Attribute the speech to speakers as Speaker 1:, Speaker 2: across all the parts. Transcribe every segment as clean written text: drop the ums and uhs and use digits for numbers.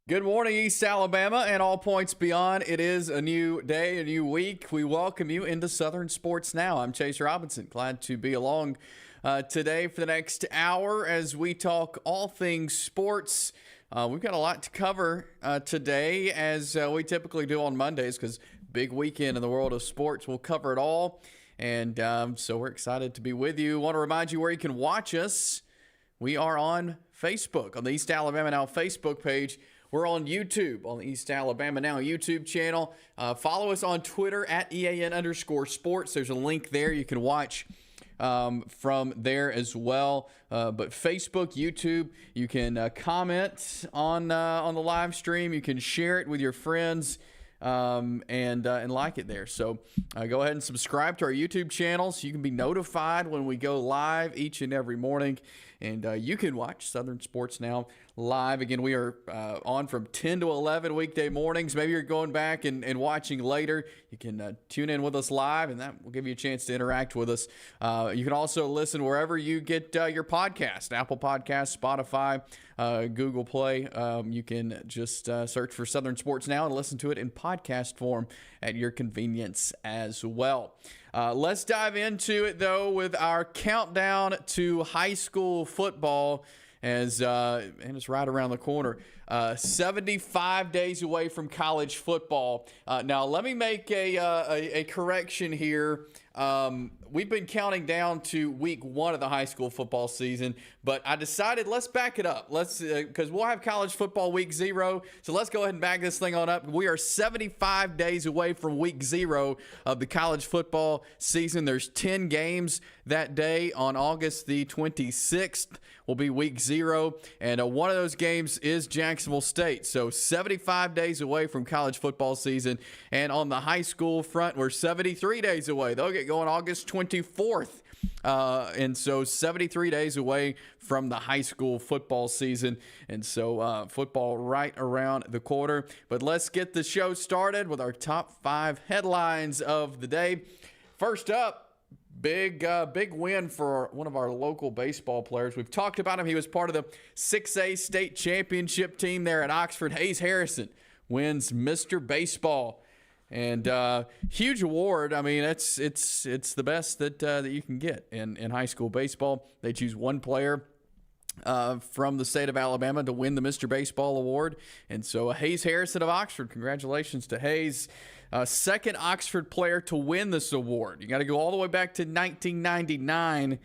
Speaker 1: Good morning, East Alabama and all points beyond. It is a new day, a new week. We welcome you into Southern Sports Now. I'm Chase Robinson. Glad to be along today for the next hour as we talk all things sports. We've got a lot to cover today, as we typically do on Mondays, because big weekend in the world of sports. We'll cover it all, and so we're excited to be with you. Want to remind you where you can watch us. We are on Facebook, on the East Alabama Now Facebook page. We're on YouTube, on the East Alabama Now YouTube channel. Follow us on Twitter at EAN_sports. There's a link there. You can watch from there as well. But Facebook, YouTube, you can comment on the live stream. You can share it with your friends and like it there. So go ahead and subscribe to our YouTube channel so you can be notified when we go live each and every morning. And you can watch Southern Sports Now live. Again, we are on from 10 to 11 weekday mornings. Maybe you're going back and watching later. You can tune in with us live, and that will give you a chance to interact with us. You can also listen wherever you get your podcast, Apple Podcasts, Spotify, Google Play. You can just search for Southern Sports Now and listen to it in podcast form at your convenience as well. Let's dive into it, though, with our countdown to high school football, and it's right around the corner. 75 days away from college football. Now, let me make a correction here. We've been counting down to week 1 of the high school football season, but I decided let's back it up. Because we'll have college football week 0, so let's go ahead and back this thing on up. We are 75 days away from week 0 of the college football season. There's 10 games that day. On August the 26th will be week 0, and one of those games is Jacksonville State. So 75 days away from college football season, and on the high school front, we're 73 days away. They'll get going August 24th. And so 73 days away from the high school football season. And so football right around the corner. But let's get the show started with our top 5 headlines of the day. First up, big win for one of our local baseball players. We've talked about him. He was part of the 6A state championship team there at Oxford. Hayes Harrison wins Mr. Baseball. And huge award. I mean, it's the best that you can get in high school baseball. They choose one player from the state of Alabama to win the Mr. Baseball award. And so Hayes Harrison of Oxford, congratulations to Hayes. Second Oxford player to win this award. You got to go all the way back to 1999,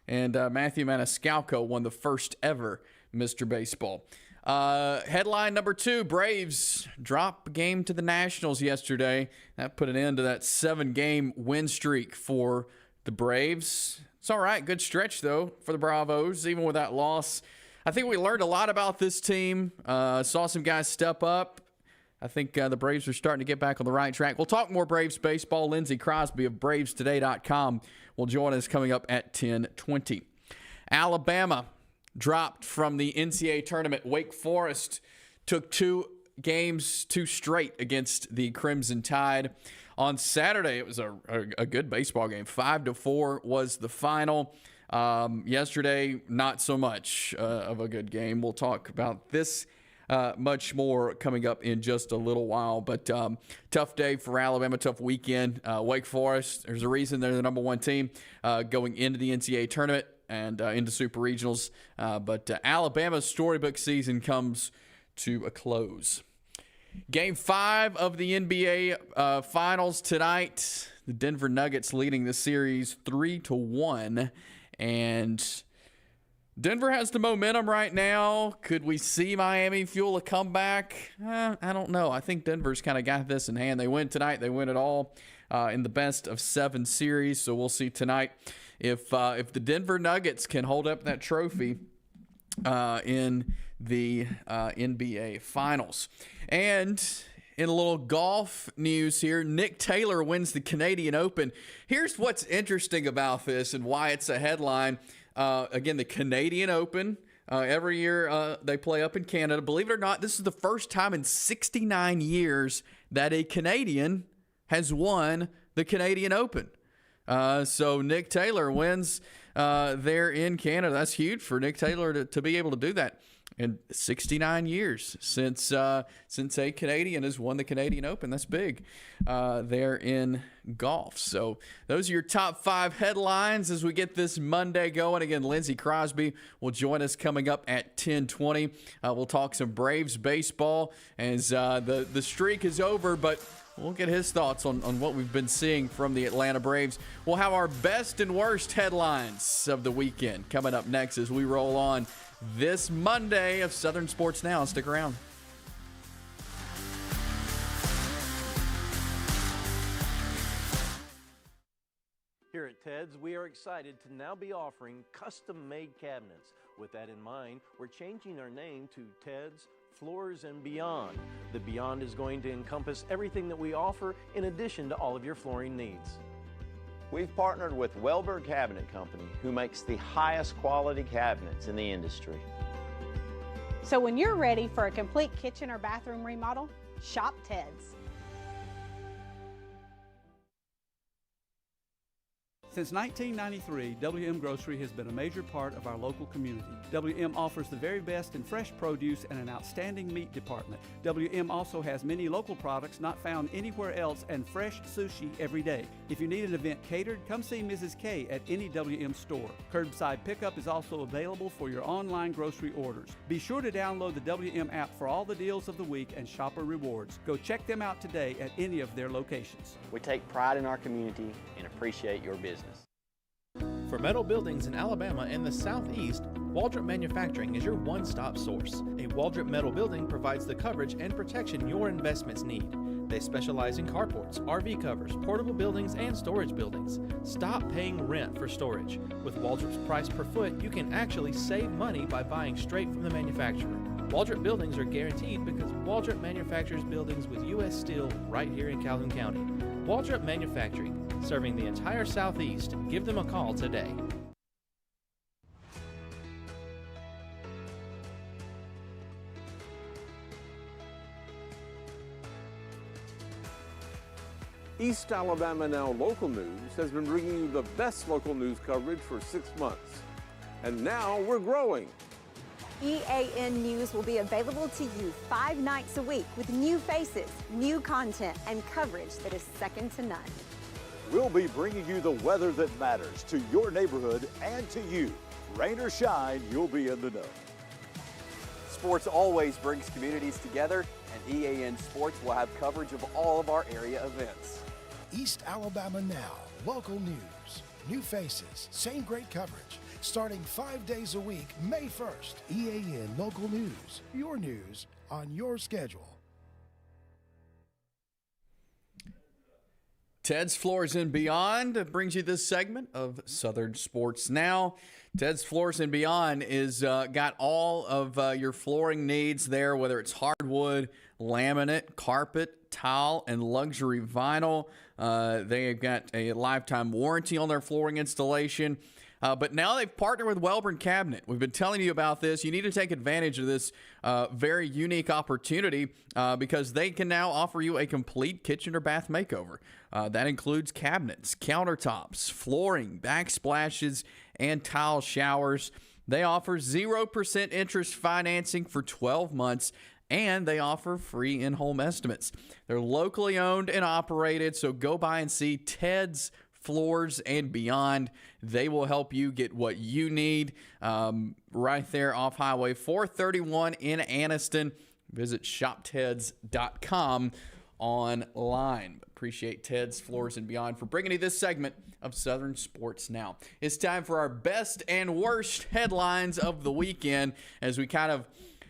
Speaker 1: and Matthew Maniscalco won the first ever Mr. Baseball. Headline number 2, Braves drop game to the Nationals yesterday. That put an end to that 7-game win streak for the Braves. It's all right. Good stretch, though, for the Bravos, even with that loss. I think we learned a lot about this team. Saw some guys step up. I think the Braves are starting to get back on the right track. We'll talk more Braves baseball. Lindsey Crosby of BravesToday.com will join us coming up at 10:20. Alabama dropped from the NCAA Tournament. Wake Forest took 2 straight against the Crimson Tide. On Saturday, it was a good baseball game. 5-4 was the final. Yesterday, not so much of a good game. We'll talk about this much more coming up in just a little while. But tough day for Alabama, tough weekend. Wake Forest, there's a reason they're the number 1 team going into the NCAA Tournament and into Super Regionals. But Alabama's storybook season comes to a close. Game 5 of the NBA Finals tonight. The Denver Nuggets leading the series 3-1. And Denver has the momentum right now. Could we see Miami fuel a comeback? I don't know. I think Denver's kind of got this in hand. They win tonight. They win it all in the best of 7 series. So we'll see tonight if the Denver Nuggets can hold up that trophy in the NBA Finals. And in a little golf news here, Nick Taylor wins the Canadian Open. Here's what's interesting about this and why it's a headline. Again, the Canadian Open, every year they play up in Canada. Believe it or not, this is the first time in 69 years that a Canadian has won the Canadian Open. So Nick Taylor wins there in Canada. That's huge for Nick Taylor to be able to do that. in 69 years since a Canadian has won the Canadian Open. That's big there in golf. So those are your top 5 headlines as we get this Monday going. Again, Lindsey Crosby will join us coming up at 10:20. We'll talk some Braves baseball as the streak is over, but we'll get his thoughts on what we've been seeing from the Atlanta Braves. We'll have our best and worst headlines of the weekend coming up next as we roll on this Monday of Southern Sports Now. Stick around.
Speaker 2: Here at Ted's, we are excited to now be offering custom-made cabinets. With that in mind, we're changing our name to Ted's Floors and Beyond. The Beyond is going to encompass everything that we offer in addition to all of your flooring needs.
Speaker 3: We've partnered with Welberg Cabinet Company, who makes the highest quality cabinets in the industry.
Speaker 4: So when you're ready for a complete kitchen or bathroom remodel, shop Ted's.
Speaker 5: Since 1993, WM Grocery has been a major part of our local community. WM offers the very best in fresh produce and an outstanding meat department. WM also has many local products not found anywhere else and fresh sushi every day. If you need an event catered, come see Mrs. K at any WM store. Curbside pickup is also available for your online grocery orders. Be sure to download the WM app for all the deals of the week and shopper rewards. Go check them out today at any of their locations.
Speaker 3: We take pride in our community and appreciate your business.
Speaker 6: For metal buildings in Alabama and the Southeast, Waldrop Manufacturing is your one-stop source. A Waldrop metal building provides the coverage and protection your investments need. They specialize in carports, RV covers, portable buildings, and storage buildings. Stop paying rent for storage. With Waldrop's price per foot, you can actually save money by buying straight from the manufacturer. Waldrop buildings are guaranteed because Waldrop manufactures buildings with U.S. steel right here in Calhoun County. Waldrop Manufacturing, serving the entire Southeast. Give them a call today.
Speaker 7: East Alabama Now Local News has been bringing you the best local news coverage for 6 months. And now we're growing.
Speaker 8: EAN News will be available to you 5 nights a week with new faces, new content, and coverage that is second to none.
Speaker 9: We'll be bringing you the weather that matters to your neighborhood and to you. Rain or shine, you'll be in the know.
Speaker 10: Sports always brings communities together, and EAN Sports will have coverage of all of our area events.
Speaker 11: East Alabama Now, local news, new faces, same great coverage. Starting 5 days a week, May 1st. EAN Local News, your news on your schedule.
Speaker 1: Ted's Floors and Beyond brings you this segment of Southern Sports Now. Ted's Floors and Beyond is got all of your flooring needs there, whether it's hardwood, laminate, carpet, tile, and luxury vinyl. They've got a lifetime warranty on their flooring installation. But now they've partnered with Welborn Cabinet. We've been telling you about this. You need to take advantage of this very unique opportunity because they can now offer you a complete kitchen or bath makeover. That includes cabinets, countertops, flooring, backsplashes, and tile showers. They offer 0% interest financing for 12 months, and they offer free in-home estimates. They're locally owned and operated, so go by and see Ted's Floors and Beyond. They will help you get what you need right there off Highway 431 in Anniston. Visit shopteds.com online. Appreciate Ted's Floors and Beyond for bringing you this segment of Southern Sports Now. It's time for our best and worst headlines of the weekend as we kind of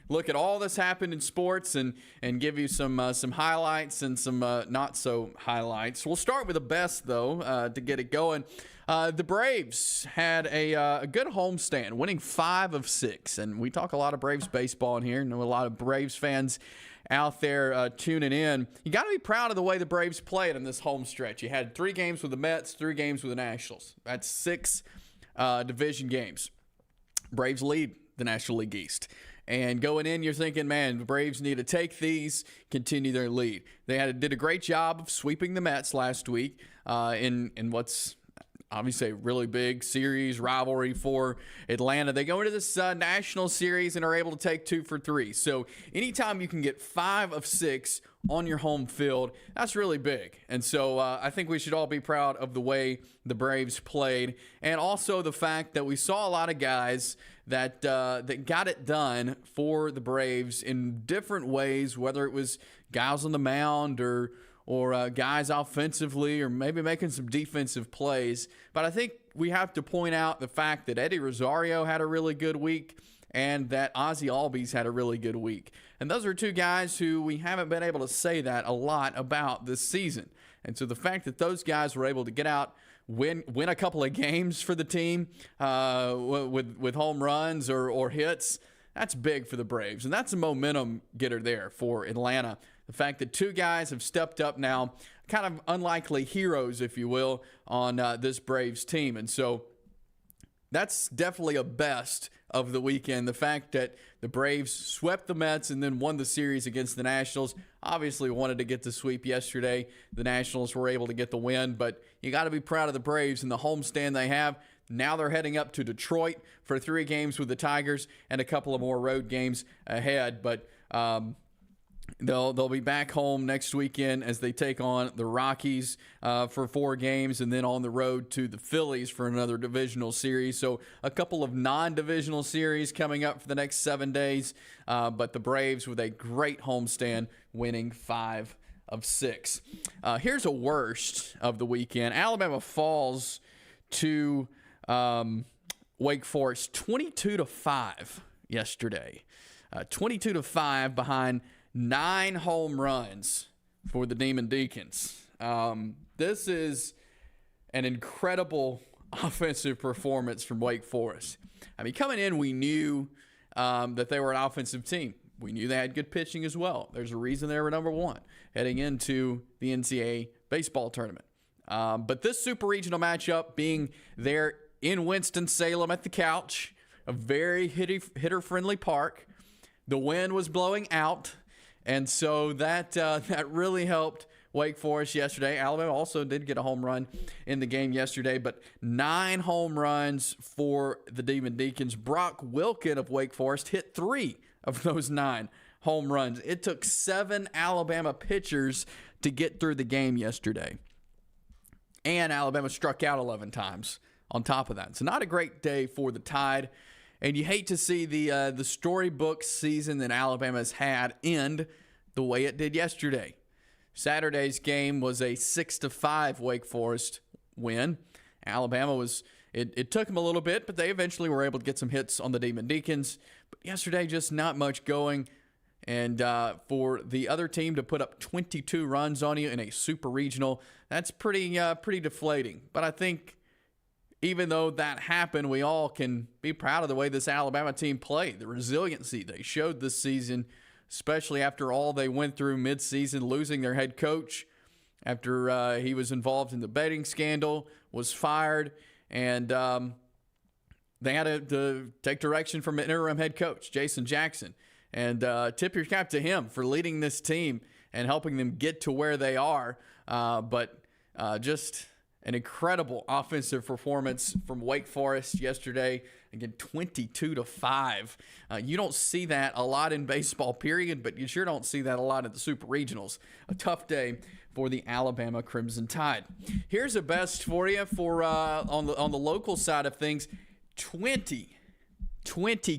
Speaker 1: look at all this happened in sports and give you some highlights and some not so highlights. We'll start with the best though to get it going. The Braves had a good homestand, winning 5 of 6, and we talk a lot of Braves baseball in here. Know a lot of Braves fans out there tuning in. You got to be proud of the way the Braves played in this home stretch. You had 3 games with the Mets, 3 games with the Nationals. That's 6 division games. Braves lead the National League East. And going in, you're thinking, man, the Braves need to take these, continue their lead. They did a great job of sweeping the Mets last week in what's obviously a really big series rivalry for Atlanta. They go into this national series and are able to take 2 for 3. So anytime you can get 5 of 6 on your home field, that's really big. And so I think we should all be proud of the way the Braves played, and also the fact that we saw a lot of guys that got it done for the Braves in different ways, whether it was guys on the mound or guys offensively, or maybe making some defensive plays. But I think we have to point out the fact that Eddie Rosario had a really good week and that Ozzie Albies had a really good week. And those are 2 guys who we haven't been able to say that a lot about this season. And so the fact that those guys were able to get out, win a couple of games for the team with home runs or hits, that's big for the Braves. And that's a momentum getter there for Atlanta. The fact that 2 guys have stepped up now, kind of unlikely heroes, if you will, on this Braves team. And so that's definitely a best of the weekend. The fact that the Braves swept the Mets and then won the series against the Nationals. Obviously wanted to get the sweep yesterday. The Nationals were able to get the win, but you got to be proud of the Braves and the homestand they have. Now they're heading up to Detroit for 3 games with the Tigers and a couple of more road games ahead. But they'll be back home next weekend as they take on the Rockies for 4 games, and then on the road to the Phillies for another divisional series. So a couple of non-divisional series coming up for the next 7 days. But the Braves with a great homestand, winning 5 of 6. Here's a worst of the weekend. Alabama falls to Wake Forest 22-5 yesterday. 22-5 behind 9 home runs for the Demon Deacons. This is an incredible offensive performance from Wake Forest. I mean, coming in, we knew that they were an offensive team. We knew they had good pitching as well. There's a reason they were number 1 heading into the NCAA baseball tournament. But this super regional matchup being there in Winston-Salem at the Couch, a very hitter-friendly park. The wind was blowing out, and so that really helped Wake Forest yesterday. Alabama also did get a home run in the game yesterday, but 9 home runs for the Demon Deacons. Brock Wilkin of Wake Forest hit 3 of those 9 home runs. It took 7 Alabama pitchers to get through the game yesterday. And Alabama struck out 11 times on top of that. So not a great day for the Tide. And you hate to see the storybook season that Alabama's had end the way it did yesterday. Saturday's game was a 6-5 Wake Forest win. Alabama was, it took them a little bit, but they eventually were able to get some hits on the Demon Deacons. But yesterday, just not much going. And for the other team to put up 22 runs on you in a super regional, that's pretty deflating. But I think even though that happened, we all can be proud of the way this Alabama team played, the resiliency they showed this season, especially after all they went through midseason, losing their head coach after he was involved in the betting scandal, was fired, and they had to take direction from an interim head coach, Jason Jackson. And tip your cap to him for leading this team and helping them get to where they are. But just an incredible offensive performance from Wake Forest yesterday. Again, 22-5. You don't see that a lot in baseball, period, but you sure don't see that a lot in the Super Regionals. A tough day for the Alabama Crimson Tide. Here's a best for you for on the local side of things. 20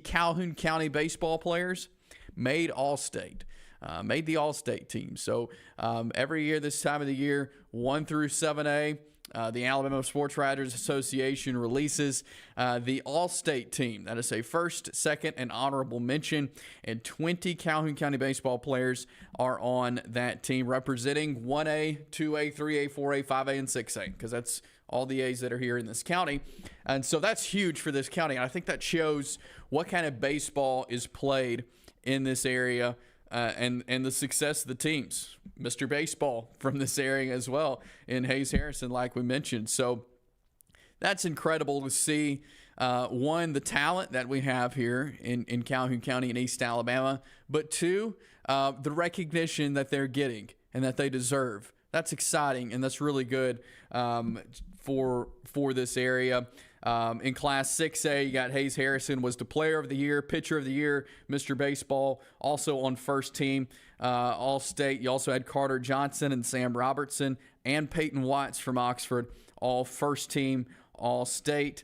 Speaker 1: Calhoun County baseball players made All-State. Made the All-State team. So every year this time of the year, 1 through 7A, the Alabama Sports Writers Association releases the All-State team. That is a first, second, and honorable mention. And 20 Calhoun County baseball players are on that team representing 1A, 2A, 3A, 4A, 5A, and 6A, because that's all the A's that are here in this county. And so that's huge for this county. And I think that shows what kind of baseball is played in this area. And the success of the teams. Mr. Baseball from this area as well in Hayes Harrison, like we mentioned. So that's incredible to see, one, the talent that we have here in Calhoun County in East Alabama, but two, the recognition that they're getting and that they deserve That's exciting, and that's really good for this area. In Class 6A, you got Hayes Harrison was the Player of the Year, Pitcher of the Year, Mr. Baseball, also on first team All-State. You also had Carter Johnson and Sam Robertson and Peyton Watts from Oxford, all first team All-State.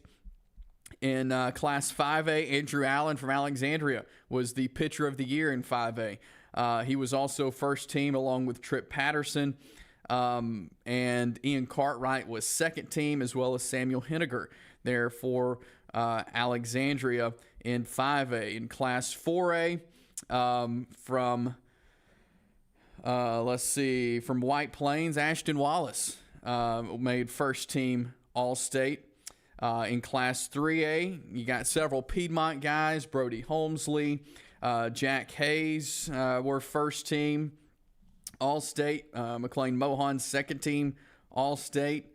Speaker 1: In Class 5A, Andrew Allen from Alexandria was the Pitcher of the Year in 5A. He was also first team along with Tripp Patterson. And Ian Cartwright was second team, as well as Samuel Henniger there for Alexandria in 5A. In Class 4A, from White Plains, Ashton Wallace made first team All-State. In Class 3A, you got several Piedmont guys. Brody Holmesley, Jack Hayes were first team All-State. McLean Mohan, second team All-State.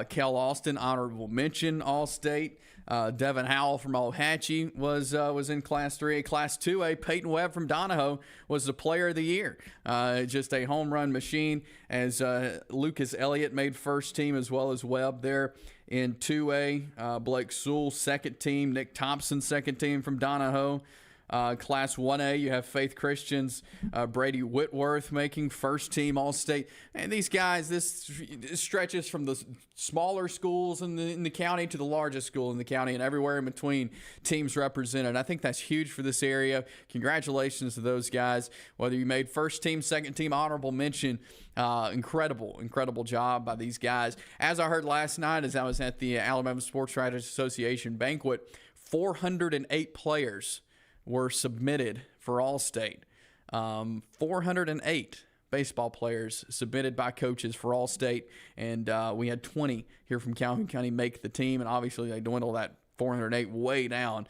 Speaker 1: Kel Austin, honorable mention All-State. Devin Howell from Ohatchee was in Class 3A. Class 2A, Peyton Webb from Donahoe was the Player of the Year. Just a home run machine, as Lucas Elliott made first team, as well as Webb there. In 2A, Blake Sewell, second team. Nick Thompson, second team from Donahoe. Class 1A, you have Faith Christian's Brady Whitworth making first team All-State. And these guys, this stretches from the smaller schools in the county to the largest school in the county, and everywhere in between teams represented. I think that's huge for this area. Congratulations to those guys. Whether you made first team, second team, honorable mention, incredible job by these guys. As I heard last night as I was at the Alabama Sports Writers Association banquet, 408 players were submitted for All-State. 408 baseball players submitted by coaches for All-State, and we had 20 here from Calhoun County make the team, and obviously they dwindled that 408 way down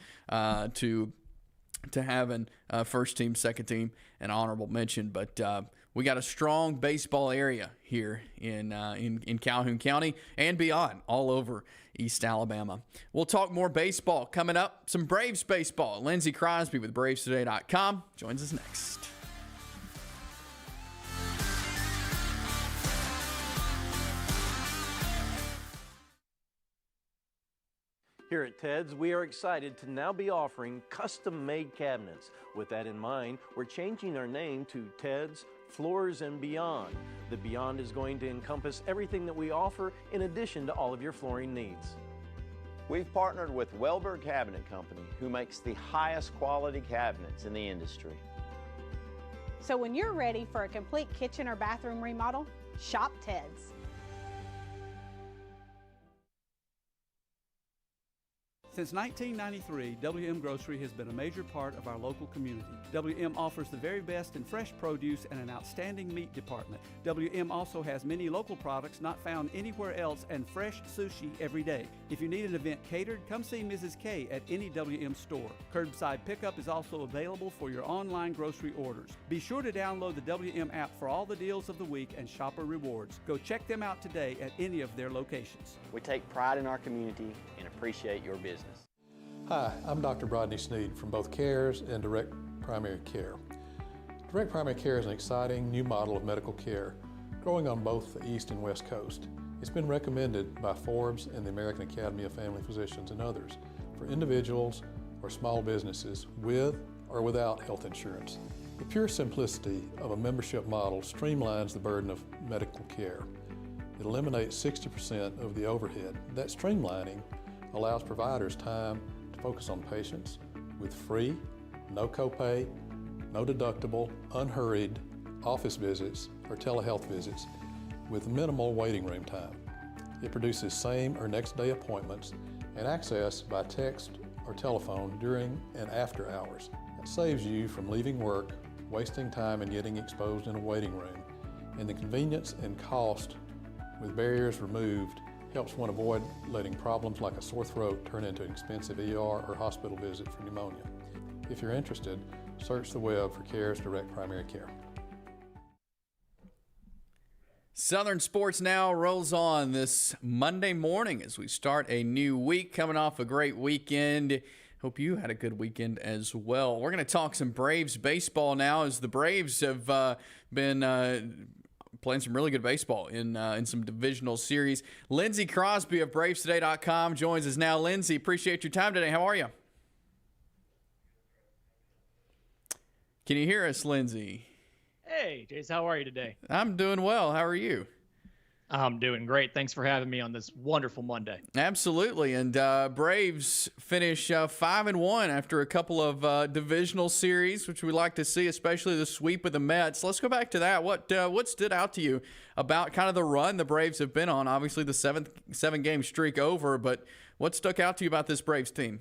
Speaker 1: to having first team, second team, and honorable mention. But we got a strong baseball area here in Calhoun County and beyond, all over East Alabama. We'll talk more baseball coming up. Some Braves baseball. Lindsey Crosby with BravesToday.com joins us next.
Speaker 2: Here at Ted's, we are excited to now be offering custom-made cabinets. With that in mind, we're changing our name to Ted's Floors and Beyond. The Beyond is going to encompass everything that we offer in addition to all of your flooring needs.
Speaker 3: We've partnered with Welberg Cabinet Company, who makes the highest quality cabinets in the industry.
Speaker 4: So when you're ready for a complete kitchen or bathroom remodel, shop Ted's.
Speaker 5: Since 1993, WM Grocery has been a major part of our local community. WM offers the very best in fresh produce and an outstanding meat department. WM also has many local products not found anywhere else and fresh sushi every day. If you need an event catered, come see Mrs. K at any WM store. Curbside pickup is also available for your online grocery orders. Be sure to download the WM app for all the deals of the week and shopper rewards. Go check them out today at any of their locations.
Speaker 10: We take pride in our community and appreciate your business.
Speaker 12: Hi, I'm Dr. Brodney Sneed from both CARES and Direct Primary Care. Direct Primary Care is an exciting new model of medical care growing on both the East and West Coast. It's been recommended by Forbes and the American Academy of Family Physicians and others for individuals or small businesses with or without health insurance. The pure simplicity of a membership model streamlines the burden of medical care. It eliminates 60% of the overhead. That streamlining allows providers time to focus on patients with free, no copay, no deductible, unhurried office visits or telehealth visits with minimal waiting room time. It produces same or next day appointments and access by text or telephone during and after hours. It saves you from leaving work, wasting time and getting exposed in a waiting room, and the convenience and cost with barriers removed helps one avoid letting problems like a sore throat turn into an expensive ER or hospital visit for pneumonia. If you're interested, search the web for CARES Direct Primary Care.
Speaker 1: Southern Sports Now rolls on this Monday morning as we start a new week, coming off a great weekend. Hope you had a good weekend as well. We're going to talk some Braves baseball now, as the Braves have been playing some really good baseball in some divisional series. Lindsey Crosby of BravesToday.com joins us now. Lindsey, appreciate your time today. How are you? Can you hear us, Lindsey?
Speaker 13: Hey, Jace, how are you today?
Speaker 1: I'm doing well. How are you?
Speaker 13: I'm doing great. Thanks for having me on this wonderful Monday.
Speaker 1: Absolutely. And Braves finish 5-1 after a couple of divisional series, which we like to see, especially the sweep of the Mets. Let's go back to that. What stood out to you about kind of the run the Braves have been on? Obviously, the seven-game streak over, but what stuck out to you about this Braves team?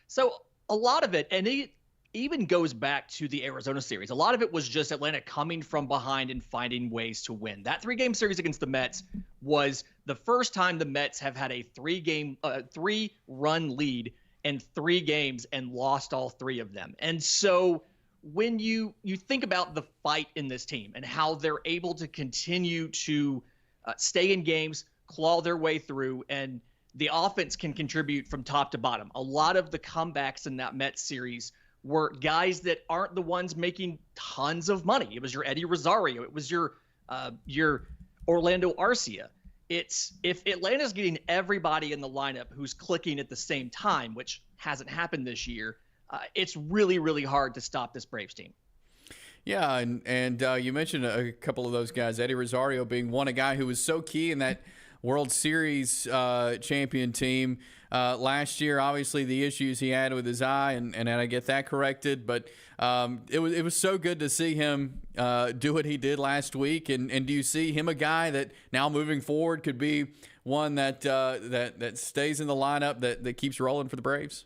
Speaker 13: So a lot of it, and it even goes back to the Arizona series. A lot of it was just Atlanta coming from behind and finding ways to win. That 3-game series against the Mets was the first time the Mets have had a 3-run lead in 3 games and lost all 3 of them. And so when you think about the fight in this team and how they're able to continue to stay in games, claw their way through, and the offense can contribute from top to bottom. A lot of the comebacks in that Mets series were guys that aren't the ones making tons of money. It was your Eddie Rosario. It was your Orlando Arcia. It's if Atlanta's getting everybody in the lineup who's clicking at the same time, which hasn't happened this year, it's really, really hard to stop this Braves team.
Speaker 1: Yeah, and you mentioned a couple of those guys, Eddie Rosario being one, a guy who was so key in that World Series champion team last year. Obviously, the issues he had with his eye, and I get that corrected. But it was so good to see him do what he did last week. And do you see him a guy that now moving forward could be one that stays in the lineup that keeps rolling for the Braves?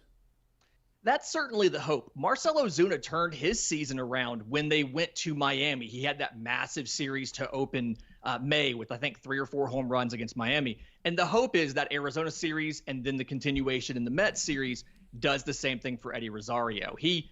Speaker 13: That's certainly the hope. Marcell Ozuna turned his season around when they went to Miami. He had that massive series to open May with, I think, 3 or 4 home runs against Miami. And the hope is that Arizona series and then the continuation in the Mets series does the same thing for Eddie Rosario. He,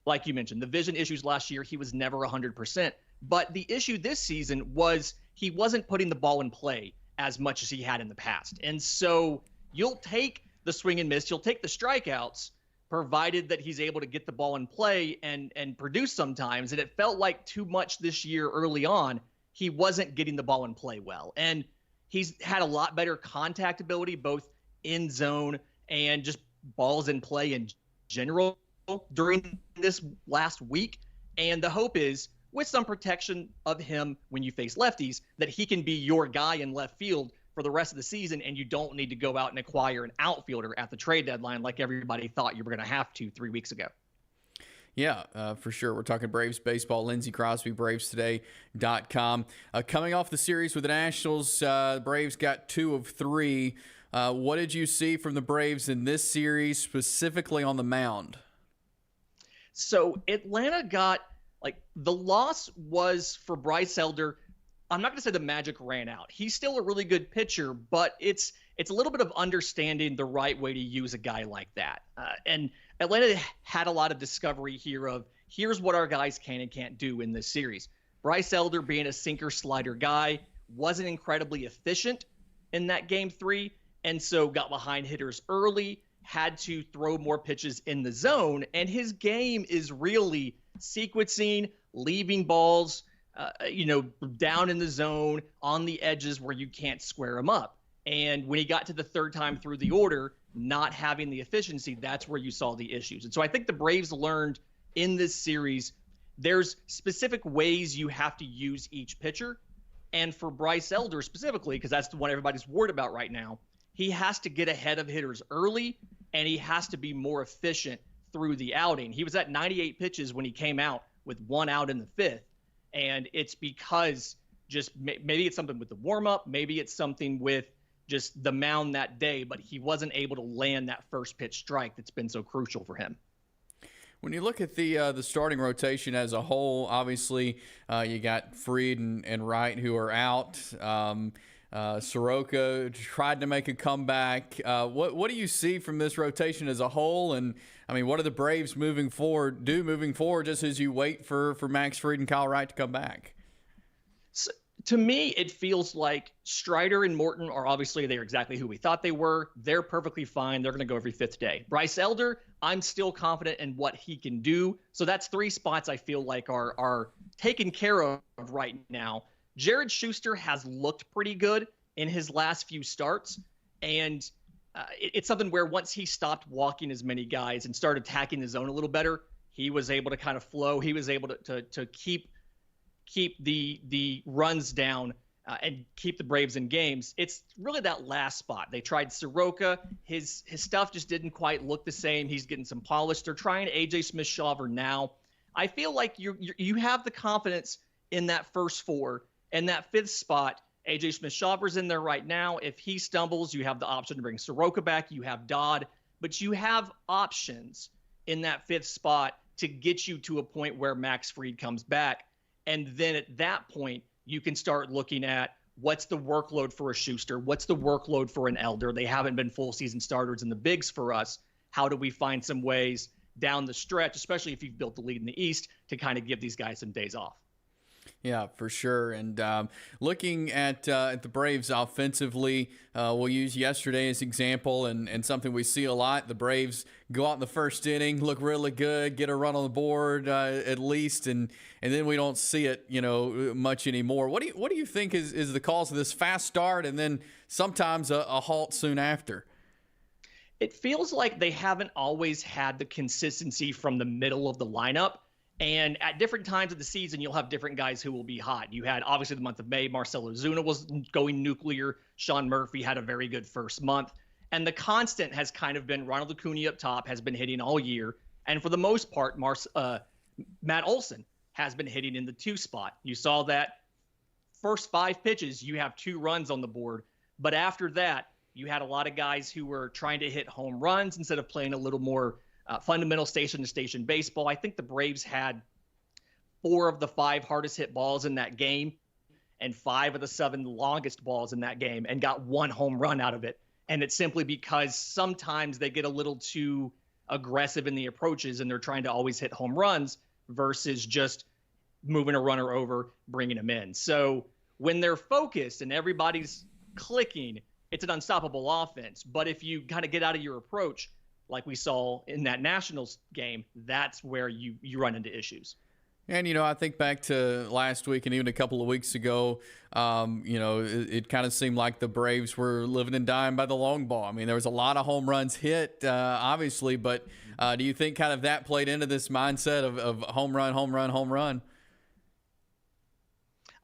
Speaker 13: like you mentioned, the vision issues last year, he was never 100%. But the issue this season was he wasn't putting the ball in play as much as he had in the past. And so you'll take the swing and miss, you'll take the strikeouts, provided that he's able to get the ball in play and produce sometimes. And it felt like too much this year early on. He wasn't getting the ball in play well. And he's had a lot better contact ability, both in zone and just balls in play in general during this last week. And the hope is, with some protection of him when you face lefties, that he can be your guy in left field for the rest of the season, and you don't need to go out and acquire an outfielder at the trade deadline like everybody thought you were going to have to 3 weeks ago.
Speaker 1: Yeah, for sure. We're talking Braves baseball. Lindsey Crosby, BravesToday.com. Coming off the series with the Nationals, Braves got 2 of 3. What did you see from the Braves in this series, specifically on the mound?
Speaker 13: So Atlanta got, the loss was for Bryce Elder. I'm not going to say the magic ran out. He's still a really good pitcher, but it's a little bit of understanding the right way to use a guy like that. And Atlanta had a lot of discovery here of here's what our guys can and can't do in this series. Bryce Elder, being a sinker slider guy, wasn't incredibly efficient in that game 3, and so got behind hitters early, had to throw more pitches in the zone, and his game is really sequencing, leaving balls, down in the zone, on the edges where you can't square him up. And when he got to the 3rd time through the order, not having the efficiency, that's where you saw the issues. And so I think the Braves learned in this series, there's specific ways you have to use each pitcher. And for Bryce Elder specifically, because that's the one everybody's worried about right now, he has to get ahead of hitters early, and he has to be more efficient through the outing. He was at 98 pitches when he came out with 1 out in the 5th. And it's because just maybe it's something with the warm-up, maybe it's something with just the mound that day, but he wasn't able to land that first pitch strike that's been so crucial for him.
Speaker 1: When you look at the starting rotation as a whole, obviously you got Fried and Wright who are out. Soroka tried to make a comeback. What do you see from this rotation as a whole? And I mean, what are the Braves moving forward just as you wait for Max Fried and Kyle Wright to come back?
Speaker 13: So, To me, it feels like Strider and Morton are obviously, they're exactly who we thought they were. They're perfectly fine. They're going to go every fifth day. Bryce Elder, I'm still confident in what he can do. So that's 3 spots I feel like are taken care of right now. Jared Schuster has looked pretty good in his last few starts. And it's something where once he stopped walking as many guys and started attacking the zone a little better, he was able to kind of flow. He was able to keep the runs down and keep the Braves in games. It's really that last spot. They tried Soroka. His stuff just didn't quite look the same. He's getting some polish. They're trying AJ Smith-Shawver now. I feel like you have the confidence in that first 4. And that 5th spot, AJ Smith-Shawver's in there right now. If he stumbles, you have the option to bring Soroka back. You have Dodd. But you have options in that 5th spot to get you to a point where Max Fried comes back. And then at that point, you can start looking at what's the workload for a Schuster? What's the workload for an Elder? They haven't been full season starters in the bigs for us. How do we find some ways down the stretch, especially if you've built the lead in the East, to kind of give these guys some days off?
Speaker 1: Yeah, for sure. And looking at the Braves offensively, we'll use yesterday as example, and something we see a lot. The Braves go out in the first inning, look really good, get a run on the board at least, and then we don't see it, much anymore. What do you think is the cause of this fast start and then sometimes a halt soon after?
Speaker 13: It feels like they haven't always had the consistency from the middle of the lineup. And at different times of the season, you'll have different guys who will be hot. You had, obviously, the month of May, Marcell Ozuna was going nuclear. Sean Murphy had a very good first month. And the constant has kind of been Ronald Acuna up top, has been hitting all year. And for the most part, Matt Olson has been hitting in the 2 spot. You saw that first 5 pitches, you have 2 runs on the board. But after that, you had a lot of guys who were trying to hit home runs instead of playing a little more fundamental station-to-station baseball. I think the Braves had 4 of the 5 hardest hit balls in that game and 5 of the 7 longest balls in that game and got 1 home run out of it. And it's simply because sometimes they get a little too aggressive in the approaches and they're trying to always hit home runs versus just moving a runner over, bringing them in. So when they're focused and everybody's clicking, it's an unstoppable offense. But if you kind of get out of your approach, like we saw in that Nationals game, that's where you run into issues.
Speaker 1: And, I think back to last week and even a couple of weeks ago, it kind of seemed like the Braves were living and dying by the long ball. I mean, there was a lot of home runs hit, obviously, but do you think kind of that played into this mindset of home run, home run, home run?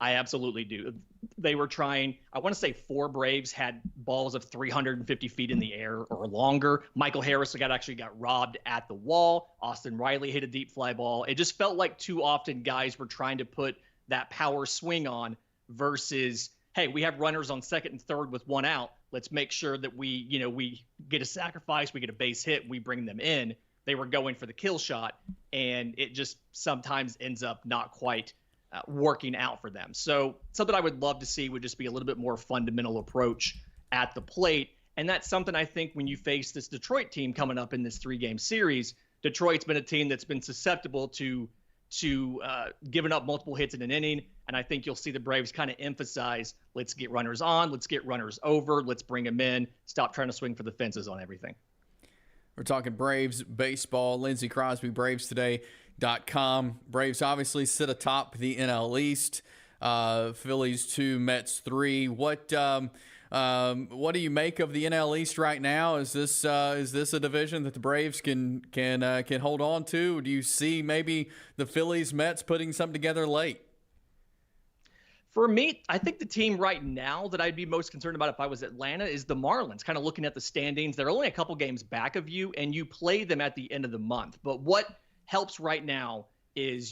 Speaker 13: I absolutely do. They were trying, I want to say 4 Braves had balls of 350 feet in the air or longer. Michael Harris actually got robbed at the wall. Austin Riley hit a deep fly ball. It just felt like too often guys were trying to put that power swing on versus, hey, we have runners on second and third with 1 out. Let's make sure that we get a sacrifice, we get a base hit, we bring them in. They were going for the kill shot, and it just sometimes ends up not quite working out for them. So something I would love to see would just be a little bit more fundamental approach at the plate. And that's something I think when you face this Detroit team coming up in this 3-game series, Detroit's been a team that's been susceptible to giving up multiple hits in an inning. And I think you'll see the Braves kind of emphasize, let's get runners on, let's get runners over, let's bring them in, stop trying to swing for the fences on everything.
Speaker 1: We're talking Braves baseball. Lindsey Crosby, BravesToday.com. Braves obviously sit atop the NL East. Phillies 2, Mets 3. What do you make of the NL East right now? Is this a division that the Braves can hold on to? Do you see maybe the Phillies, Mets putting something together late?
Speaker 13: For me, I think the team right now that I'd be most concerned about if I was Atlanta is the Marlins. Kind of looking at the standings, they're only a couple games back of you, and you play them at the end of the month. But what helps right now is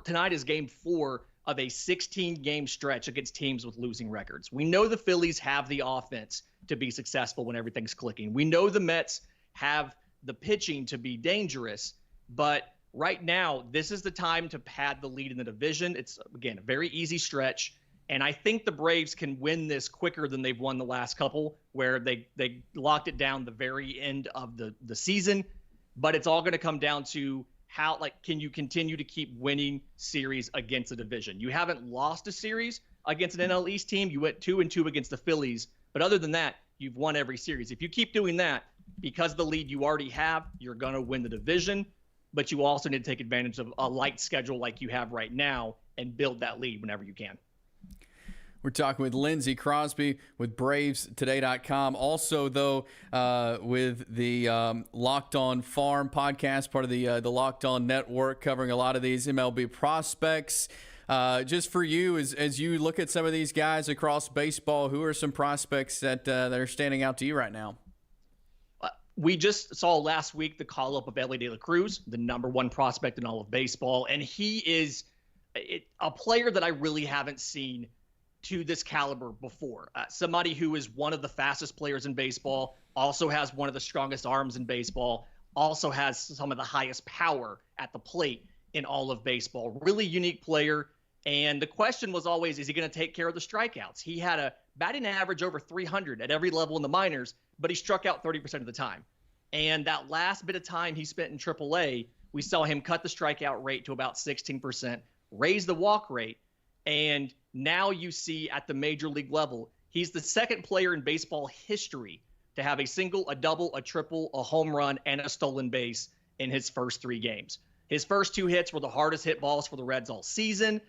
Speaker 13: tonight is game 4 of a 16-game stretch against teams with losing records. We know the Phillies have the offense to be successful when everything's clicking. We know the Mets have the pitching to be dangerous, but right now, this is the time to pad the lead in the division. It's, again, a very easy stretch, and I think the Braves can win this quicker than they've won the last couple, where they locked it down the very end of the season. But it's all going to come down to how, like, can you continue to keep winning series against the division? You haven't lost a series against an NL East team. You went 2-2 against the Phillies. But other than that, you've won every series. If you keep doing that, because of the lead you already have, you're going to win the division. But you also need to take advantage of a light schedule like you have right now and build that lead whenever you can.
Speaker 1: We're talking with Lindsey Crosby with BravesToday.com. Also, though, with the Locked On Farm podcast, part of the Locked On Network, covering a lot of these MLB prospects. Just for you, as you look at some of these guys across baseball, who are some prospects that are standing out to you right now?
Speaker 13: We just saw last week the call-up of Elly De La Cruz, the #1 prospect in all of baseball, and he is a player that I really haven't seen to this caliber before. Somebody who is one of the fastest players in baseball, also has one of the strongest arms in baseball, also has some of the highest power at the plate in all of baseball. Really unique player. And the question was always, is he going to take care of the strikeouts? He had a batting average over 300 at every level in the minors, but he struck out 30% of the time. And that last bit of time he spent in AAA, we saw him cut the strikeout rate to about 16%, raise the walk rate. And now you see at the major league level, he's the second player in baseball history to have a single, a double, a triple, a home run, and a stolen base in his first 3 games. His first 2 hits were the hardest hit balls for the Reds all season.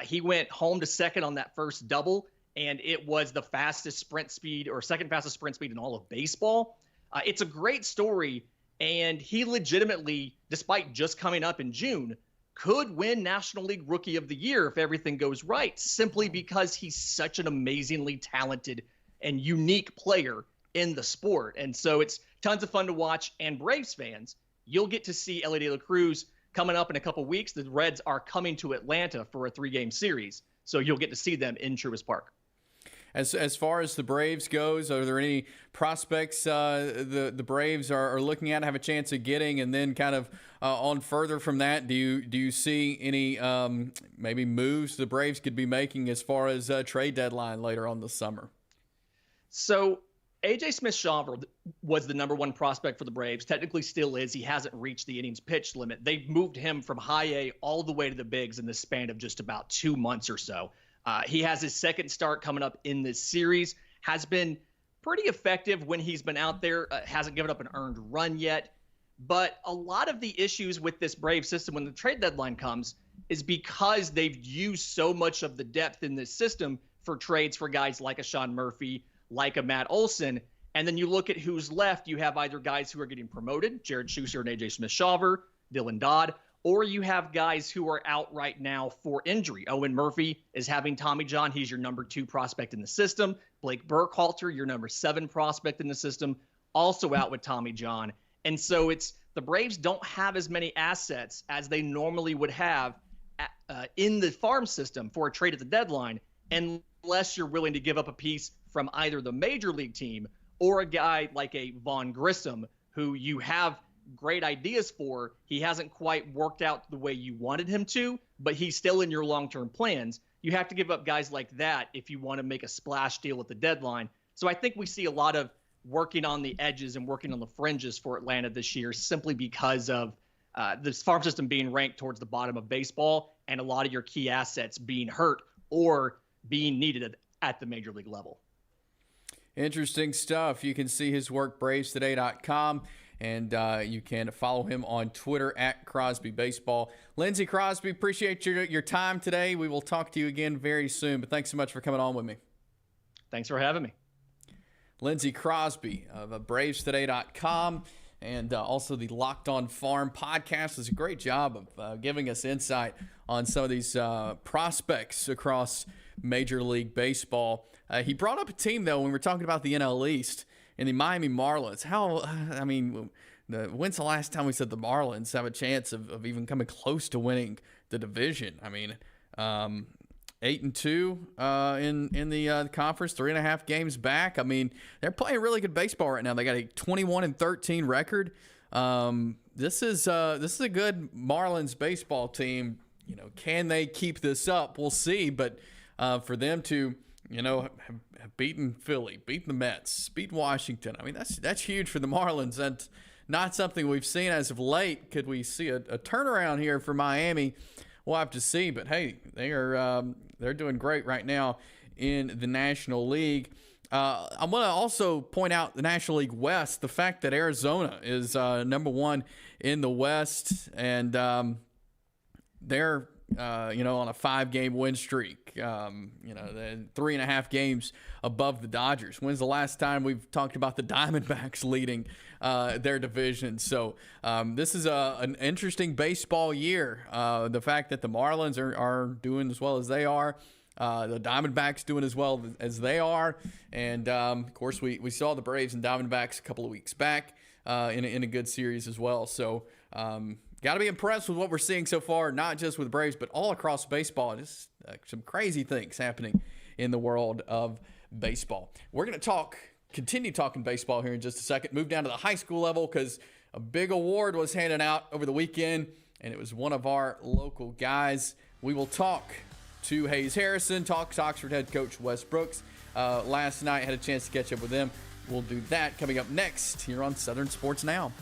Speaker 13: He went home to second on that first double, and it was the fastest sprint speed, or second fastest sprint speed in all of baseball. It's a great story, and he legitimately, despite just coming up in June, could win National League Rookie of the Year if everything goes right, simply because he's such an amazingly talented and unique player in the sport. And so it's tons of fun to watch. And Braves fans, you'll get to see Elly De La Cruz coming up in a couple weeks. The Reds are coming to Atlanta for a 3-game series, so you'll get to see them in Truist Park.
Speaker 1: As far as the Braves goes, are there any prospects the Braves are looking at, have a chance of getting, and then kind of on further from that, do you see any maybe moves the Braves could be making as far as trade deadline later on this summer?
Speaker 13: So A.J. Smith-Shawver was the #1 prospect for the Braves, technically still is. He hasn't reached the innings pitched limit. They've moved him from high A all the way to the bigs in the span of just about 2 months or so. He has his second start coming up in this series, has been pretty effective when he's been out there, hasn't given up an earned run yet. But a lot of the issues with this Brave system when the trade deadline comes is because they've used so much of the depth in this system for trades for guys like a Sean Murphy, like a Matt Olson. And then you look at who's left. You have either guys who are getting promoted, Jared Schuster and A.J. Smith-Shawver, Dylan Dodd, or you have guys who are out right now for injury. Owen Murphy is having Tommy John. He's your #2 prospect in the system. Blake Burkhalter, your #7 prospect in the system, also out with Tommy John. And so it's the Braves don't have as many assets as they normally would have in the farm system for a trade at the deadline, unless you're willing to give up a piece from either the major league team or a guy like a Vaughn Grissom, who you have great ideas for. He hasn't quite worked out the way you wanted him to, but he's still in your long-term plans. You have to give up guys like that if you want to make a splash deal at the deadline. So I think we see a lot of working on the edges and working on the fringes for Atlanta this year, simply because of this farm system being ranked towards the bottom of baseball and a lot of your key assets being hurt or being needed at the major league level.
Speaker 1: Interesting stuff. You can see his work, BravesToday.com. And you can follow him on Twitter at Crosby Baseball. Lindsey Crosby, appreciate your time today. We will talk to you again very soon. But thanks so much for coming on with me.
Speaker 13: Thanks for having me.
Speaker 1: Lindsey Crosby of BravesToday.com and also the Locked On Farm podcast does a great job of giving us insight on some of these prospects across Major League Baseball. He brought up a team, though, when we're talking about the NL East, and the Miami Marlins. When's the last time we said the Marlins have a chance of even coming close to winning the division? 8-2 in the conference, 3.5 games back. They're playing really good baseball right now. They got a 21-13 record. This is a good Marlins baseball team. Can they keep this up? We'll see. But for them to have beaten Philly, beaten the Mets, beat Washington. That's huge for the Marlins. And not something we've seen as of late. Could we see a turnaround here for Miami? We'll have to see. But hey, they're doing great right now in the National League. I want to also point out the National League West, the fact that Arizona is number one in the West, and they're on a 5-game win streak. They're 3.5 games above the Dodgers. When's the last time we've talked about the Diamondbacks leading their division? So this is an interesting baseball year. The fact that the Marlins are doing as well as they are. The Diamondbacks doing as well as they are. And, of course, we saw the Braves and Diamondbacks a couple of weeks back in a good series as well. So, got to be impressed with what we're seeing so far, not just with Braves, but all across baseball. Just some crazy things happening in the world of baseball. We're going to continue talking baseball here in just a second. Move down to the high school level because a big award was handed out over the weekend, and it was one of our local guys. We will talk to Hayes Harrison, talk to Oxford head coach Wes Brooks. Last night, had a chance to catch up with them. We'll do that coming up next here on Southern Sports Now.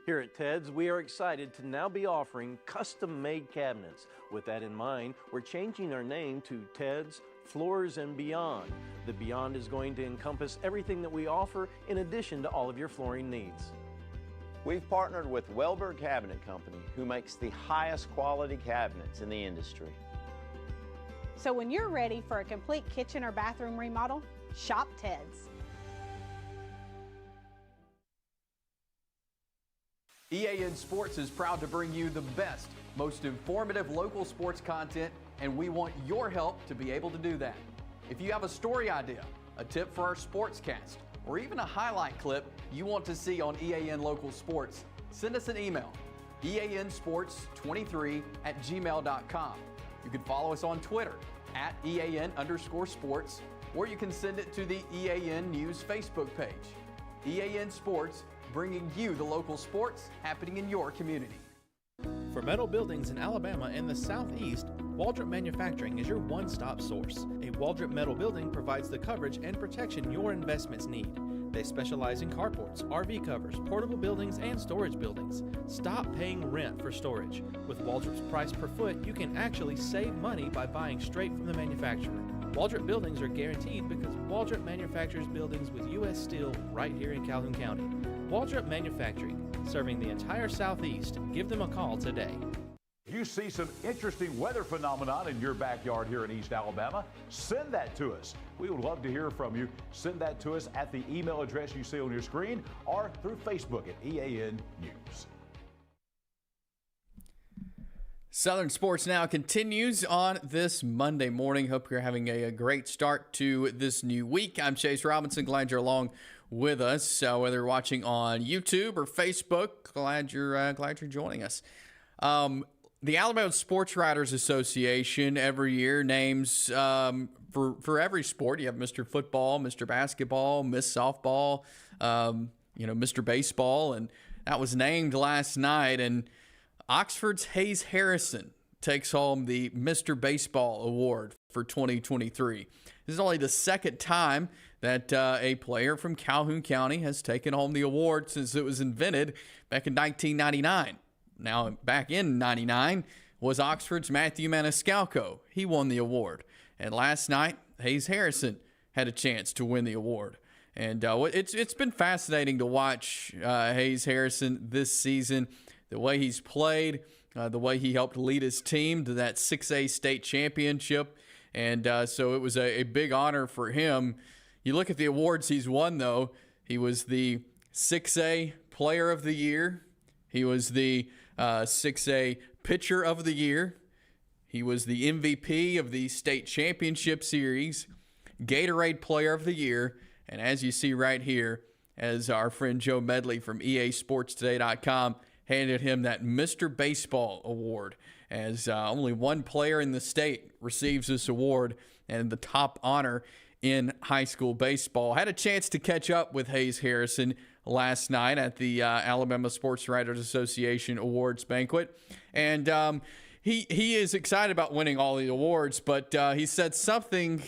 Speaker 2: Here at Ted's, we are excited to now be offering custom-made cabinets. With that in mind, we're changing our name to Ted's Floors and Beyond. The Beyond is going to encompass everything that we offer in addition to all of your flooring needs.
Speaker 3: We've partnered with Welber Cabinet Company, who makes the highest quality cabinets in the industry.
Speaker 4: So when you're ready for a complete kitchen or bathroom remodel, shop Ted's.
Speaker 1: EAN Sports is proud to bring you the best, most informative local sports content, and we want your help to be able to do that. If you have a story idea, a tip for our sportscast, or even a highlight clip you want to see on EAN Local Sports, send us an email, eansports23@gmail.com. You can follow us on Twitter @EAN_sports, or you can send it to the EAN News Facebook page. EAN Sports, bringing you the local sports happening in your community.
Speaker 6: For metal buildings in Alabama and the Southeast, Waldrop Manufacturing is your one-stop source. A Waldrop metal building provides the coverage and protection your investments need. They specialize in carports, RV covers, portable buildings, and storage buildings. Stop paying rent for storage. With Waldrop's price per foot, you can actually save money by buying straight from the manufacturer. Waldrop buildings are guaranteed because Waldrop manufactures buildings with U.S. steel right here in Calhoun County. Waldrop Manufacturing, serving the entire Southeast. Give them a call today.
Speaker 9: If you see some interesting weather phenomenon in your backyard here in East Alabama, send that to us. We would love to hear from you. Send that to us at the email address you see on your screen or through Facebook at EAN News.
Speaker 1: Southern Sports Now continues on this Monday morning. Hope you're having a great start to this new week. I'm Chase Robinson. Glad you're along with us. Whether you're watching on YouTube or Facebook, glad you're joining us. The Alabama Sports Writers Association every year names for every sport. You have Mr. Football, Mr. Basketball, Miss Softball, Mr. Baseball, and that was named last night. And Oxford's Hayes Harrison takes home the Mr. Baseball Award for 2023. This is only the second time that a player from Calhoun County has taken home the award since it was invented back in 1999. Now, back in 99 was Oxford's Matthew Maniscalco. He won the award. And last night, Hayes Harrison had a chance to win the award. And it's been fascinating to watch Hayes Harrison this season, the way he's played, the way he helped lead his team to that 6A state championship. And so it was a big honor for him. You look at the awards he's won, though. He was the 6A Player of the Year. He was the 6A Pitcher of the Year. He was the MVP of the State Championship Series, Gatorade Player of the Year, and as you see right here, as our friend Joe Medley from EASportstoday.com handed him that Mr. Baseball Award, as only one player in the state receives this award and the top honor in high school baseball. Had a chance to catch up with Hayes Harrison last night at the Alabama Sports Writers Association Awards Banquet. And he is excited about winning all the awards, but he said something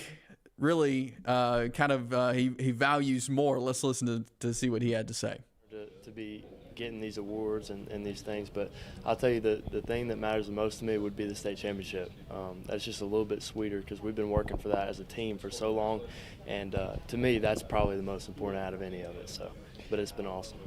Speaker 1: really he values more. Let's listen to see what he had to say.
Speaker 14: To be getting these awards and these things, but I'll tell you the thing that matters the most to me would be the state championship. That's just a little bit sweeter because we've been working for that as a team for so long, and to me that's probably the most important out of any of it. So, but it's been awesome.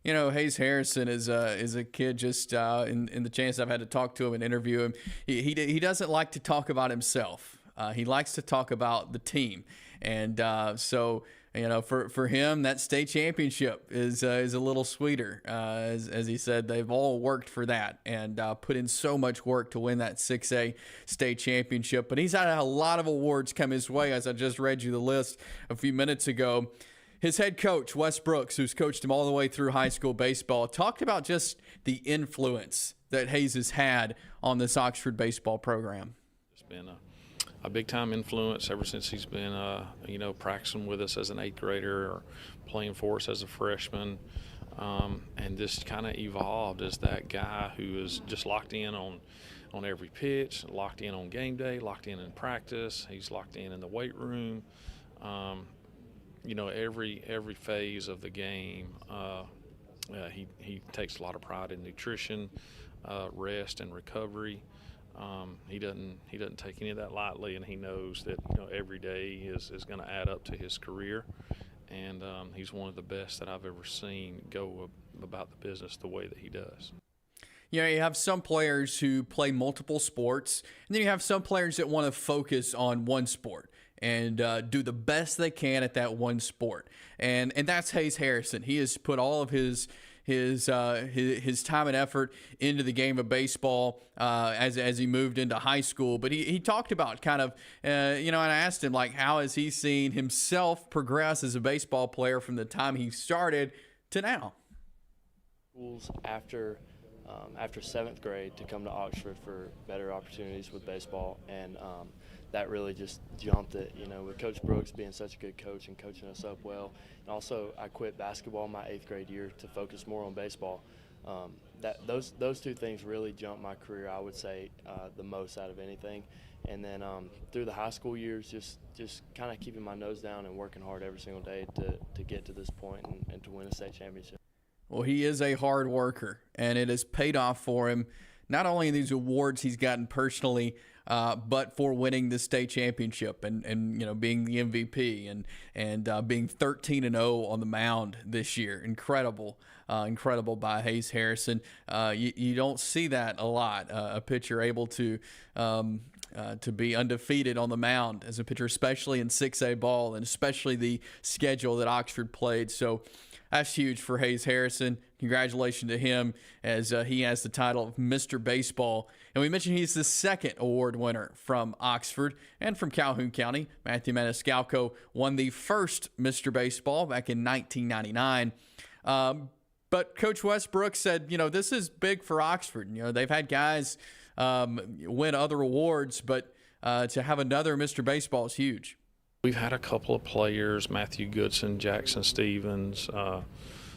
Speaker 1: You know, Hayes Harrison is a kid just in the chance I've had to talk to him and interview him. He doesn't like to talk about himself. He likes to talk about the team, and so you know, for him that state championship is a little sweeter. As he said, they've all worked for that and put in so much work to win that 6A state championship. But he's had a lot of awards come his way, as I just read you the list a few minutes ago. His head coach, Wes Brooks, who's coached him all the way through high school baseball, talked about just the influence that Hayes has had on this Oxford baseball program.
Speaker 15: It's been a big-time influence ever since he's been, practicing with us as an 8th grader or playing for us as a freshman, and just kind of evolved as that guy who is just locked in on every pitch, locked in on game day, locked in practice. He's locked in the weight room. Every phase of the game, he takes a lot of pride in nutrition, rest, and recovery. He doesn't take any of that lightly, and he knows that every day is going to add up to his career. And he's one of the best that I've ever seen go about the business the way that he does.
Speaker 1: You know, you have some players who play multiple sports, and then you have some players that want to focus on one sport and do the best they can at that one sport. And that's Hayes Harrison. He has put all of his time and effort into the game of baseball as he moved into high school. But he talked about kind of, and I asked him, like, how has he seen himself progress as a baseball player from the time he started to now?
Speaker 14: Schools after 7th grade to come to Oxford for better opportunities with baseball, and that really just jumped it, with Coach Brooks being such a good coach and coaching us up well. And also, I quit basketball my 8th grade year to focus more on baseball. Those two things really jumped my career, I would say, the most out of anything. And then through the high school years, just kind of keeping my nose down and working hard every single day to get to this point and to win a state championship.
Speaker 1: Well, he is a hard worker, and it has paid off for him, not only in these awards he's gotten personally, but for winning the state championship and being the MVP and being 13-0 on the mound this year. Incredible by Hayes Harrison. You don't see that a lot. A pitcher able to be undefeated on the mound as a pitcher, especially in 6A ball and especially the schedule that Oxford played. So that's huge for Hayes Harrison. Congratulations to him as he has the title of Mr. Baseball. And we mentioned he's the second award winner from Oxford and from Calhoun County. Matthew Maniscalco won the first Mr. Baseball back in 1999. But Coach Wes Brooks said, this is big for Oxford. They've had guys win other awards, but to have another Mr. Baseball is huge.
Speaker 15: We've had a couple of players, Matthew Goodson, Jackson Stevens,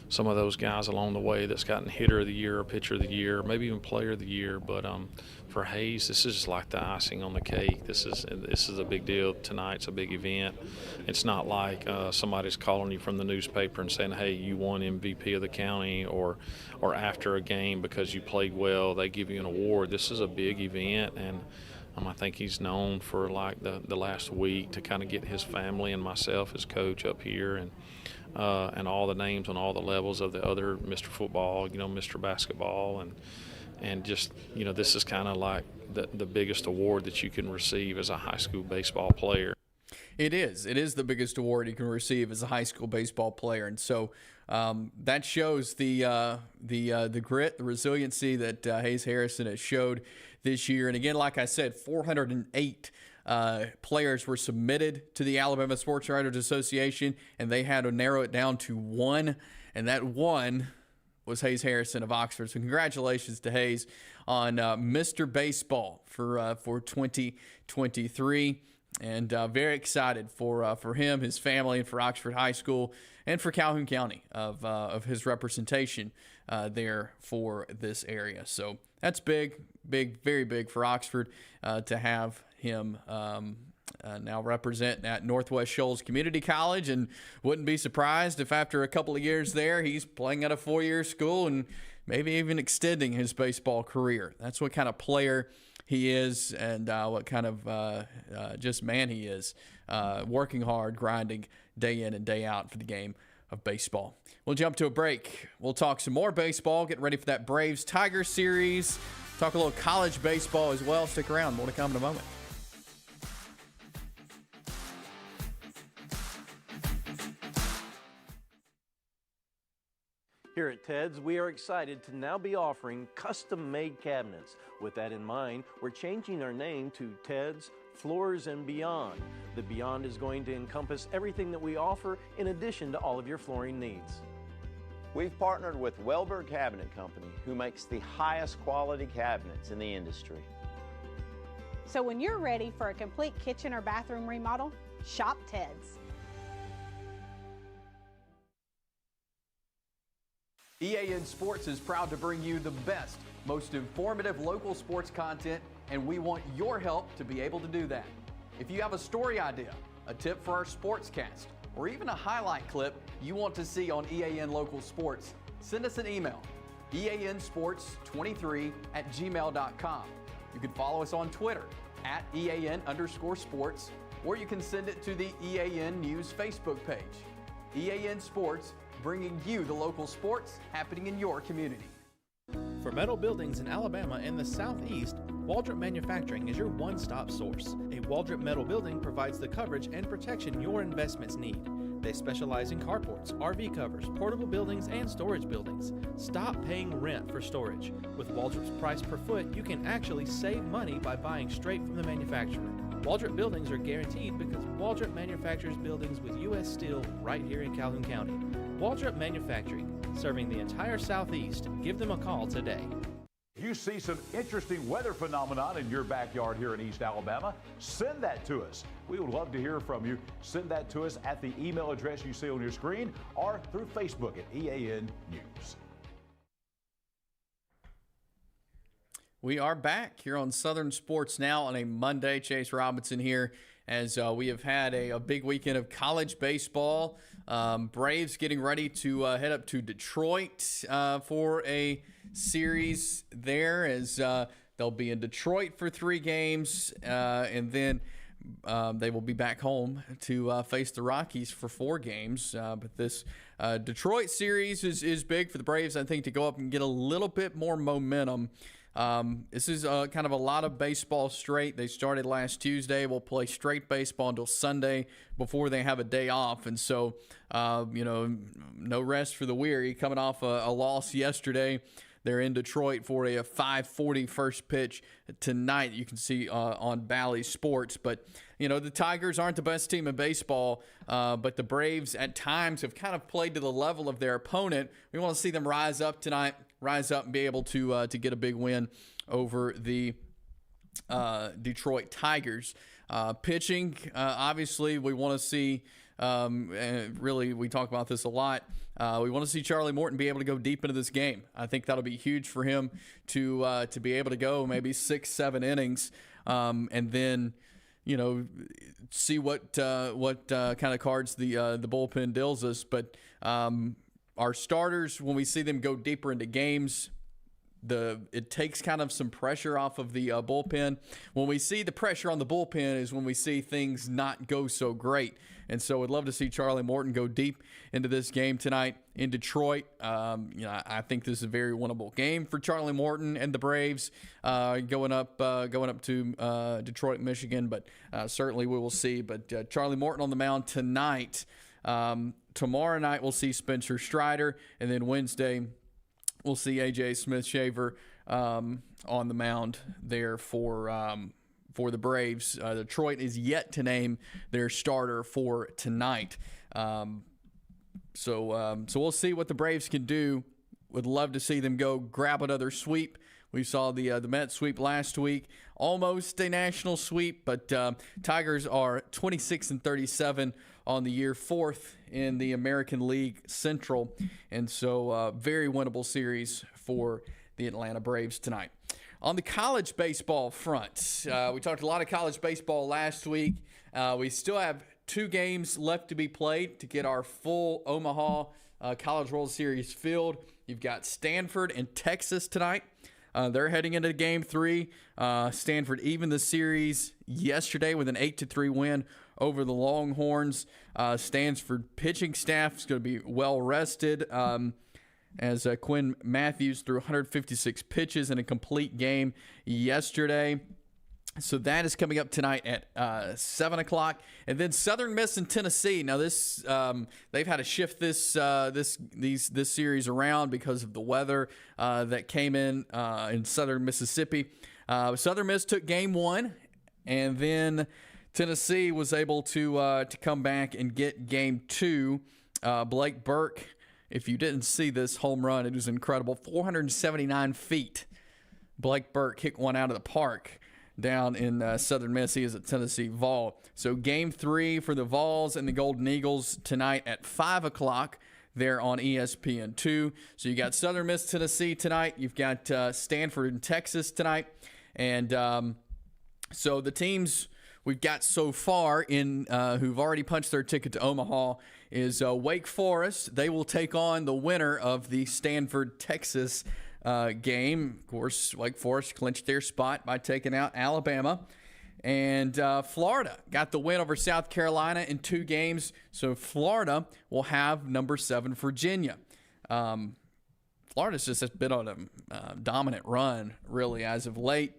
Speaker 15: some of those guys along the way that's gotten hitter of the year or pitcher of the year, maybe even player of the year. But for Hayes, this is just like the icing on the cake. This is a big deal. Tonight's a big event. It's not like somebody's calling you from the newspaper and saying, hey, you won MVP of the county, or after a game because you played well, they give you an award. This is a big event, and I think he's known for like the last week to kind of get his family and myself as coach up here, and all the names on all the levels of the other Mr. Football, Mr. Basketball, and just this is kind of like the biggest award that you can receive as a high school baseball player.
Speaker 1: It is the biggest award you can receive as a high school baseball player, and so that shows the grit, the resiliency that Hayes Harrison has showed this year. And again, like I said, 408 players were submitted to the Alabama Sports Writers Association, and they had to narrow it down to one, and that one was Hayes Harrison of Oxford. So congratulations to Hayes on Mr. Baseball for 2023. And very excited for him, his family, and for Oxford High School, and for Calhoun County of his representation there for this area. So that's big, very big for Oxford to have him now represent at Northwest Shoals Community College, and wouldn't be surprised if after a couple of years there, he's playing at a 4-year school and maybe even extending his baseball career. That's what kind of player he is, and what kind of just man he is, working hard, grinding day in and day out for the game of baseball. We'll jump to a break. We'll talk some more baseball, get ready for that Braves-Tigers series, talk a little college baseball as well. Stick around. More to come in a moment.
Speaker 2: Here at Ted's, we are excited to now be offering custom-made cabinets. With that in mind, we're changing our name to Ted's Floors and Beyond. The Beyond is going to encompass everything that we offer in addition to all of your flooring needs.
Speaker 3: We've partnered with Welber Cabinet Company, who makes the highest quality cabinets in the industry.
Speaker 4: So when you're ready for a complete kitchen or bathroom remodel, shop Ted's.
Speaker 1: EAN Sports is proud to bring you the best, most informative local sports content, and we want your help to be able to do that. If you have a story idea, a tip for our sportscast, or even a highlight clip you want to see on EAN Local Sports, send us an email, eansports23@gmail.com. You can follow us on Twitter @EAN_sports, or you can send it to the EAN News Facebook page. EAN Sports, bringing you the local sports happening in your community.
Speaker 6: For metal buildings in Alabama and the Southeast, Waldrop Manufacturing is your one-stop source. A Waldrop metal building provides the coverage and protection your investments need. They specialize in carports, RV covers, portable buildings, and storage buildings. Stop paying rent for storage. With Waldrop's price per foot, you can actually save money by buying straight from the manufacturer. Waldrop buildings are guaranteed because Waldrop manufactures buildings with U.S. steel right here in Calhoun County. Waldrop Manufacturing, serving the entire Southeast. Give them a call today.
Speaker 9: If you see some interesting weather phenomenon in your backyard here in East Alabama, send that to us. We would love to hear from you. Send that to us at the email address you see on your screen or through Facebook at EAN News.
Speaker 1: We are back here on Southern Sports Now on a Monday. Chase Robinson here, as we have had a big weekend of college baseball. Braves getting ready to head up to Detroit for a series there, as they'll be in Detroit for 3 games, and then they will be back home to face the Rockies for 4 games. But this Detroit series is big for the Braves, I think, to go up and get a little bit more momentum. This is kind of a lot of baseball straight. They started last Tuesday. We'll play straight baseball until Sunday before they have a day off. And so, no rest for the weary. Coming off a loss yesterday, they're in Detroit for a 5:40 first pitch tonight. You can see on Bally Sports. But, the Tigers aren't the best team in baseball, but the Braves at times have kind of played to the level of their opponent. We want to see them rise up tonight, rise up and be able to get a big win over the Detroit Tigers. Pitching, obviously, we want to see, and really we talk about this a lot, we want to see Charlie Morton be able to go deep into this game. I think that'll be huge for him to be able to go maybe 6-7 innings, and then see what kind of cards the bullpen deals us. But our starters, when we see them go deeper into games, it takes kind of some pressure off of the bullpen. When we see the pressure on the bullpen is when we see things not go so great. And so I'd love to see Charlie Morton go deep into this game tonight in Detroit. I think this is a very winnable game for Charlie Morton and the Braves going up to Detroit, Michigan. But certainly we will see. But Charlie Morton on the mound tonight. Tomorrow night we'll see Spencer Strider, and then Wednesday we'll see A.J. Smith-Shaver on the mound there for the Braves. Detroit is yet to name their starter for tonight. So we'll see what the Braves can do. Would love to see them go grab another sweep We saw the Mets sweep last week, almost a national sweep, but Tigers are 26-37 on the year, 4th in the American League Central, and so very winnable series for the Atlanta Braves tonight. On the college baseball front, we talked a lot of college baseball last week. We still have 2 games left to be played to get our full Omaha College World Series field. You've got Stanford and Texas tonight. They're heading into Game 3. Stanford evened the series yesterday with an 8-3 win over the Longhorns. Stanford pitching staff is going to be well rested as Quinn Matthews threw 156 pitches in a complete game yesterday. So that is coming up tonight at 7 o'clock. And then Southern Miss and Tennessee. Now this they've had to shift this series around because of the weather that came in Southern Mississippi. Southern Miss took Game 1, and then Tennessee was able to come back and get Game 2. Blake Burke, if you didn't see this home run, it was incredible. 479 feet. Blake Burke hit one out of the park down in Southern Miss. He is a Tennessee Vol. So Game 3 for the Vols and the Golden Eagles tonight at 5 o'clock there on ESPN2. So you got Southern Miss, Tennessee tonight. You've got Stanford and Texas tonight. And so the teams we've got so far in who've already punched their ticket to Omaha is Wake Forest. They will take on the winner of the Stanford-Texas game. Of course, Wake Forest clinched their spot by taking out Alabama. And Florida got the win over South Carolina in 2 games. So Florida will have number 7 Virginia. Florida's just been on a dominant run, really, as of late.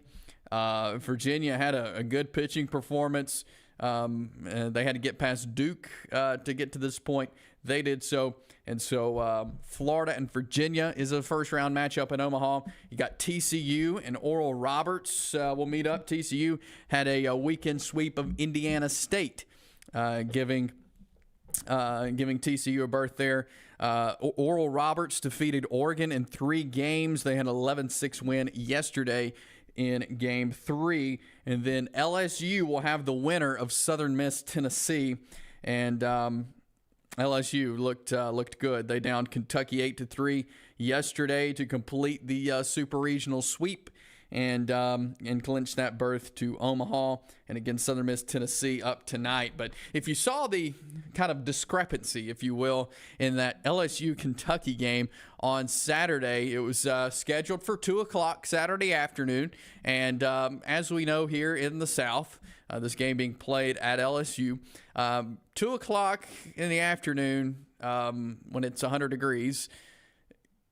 Speaker 1: Virginia had a good pitching performance. They had to get past Duke to get to this point. They did so. And so Florida and Virginia is a first-round matchup in Omaha. You got TCU and Oral Roberts will meet up. TCU had a weekend sweep of Indiana State, giving TCU a berth there. Oral Roberts defeated Oregon in 3 games. They had an 11-6 win yesterday in Game 3. And then LSU will have the winner of Southern Miss, Tennessee. And LSU looked good. They downed Kentucky 8-3 yesterday to complete the super regional sweep and clinch that berth to Omaha. And again, Southern Miss, Tennessee up tonight. But if you saw the kind of discrepancy, if you will, in that LSU-Kentucky game on Saturday, it was scheduled for 2 o'clock Saturday afternoon. And as we know here in the South, this game being played at LSU, 2 o'clock in the afternoon when it's 100 degrees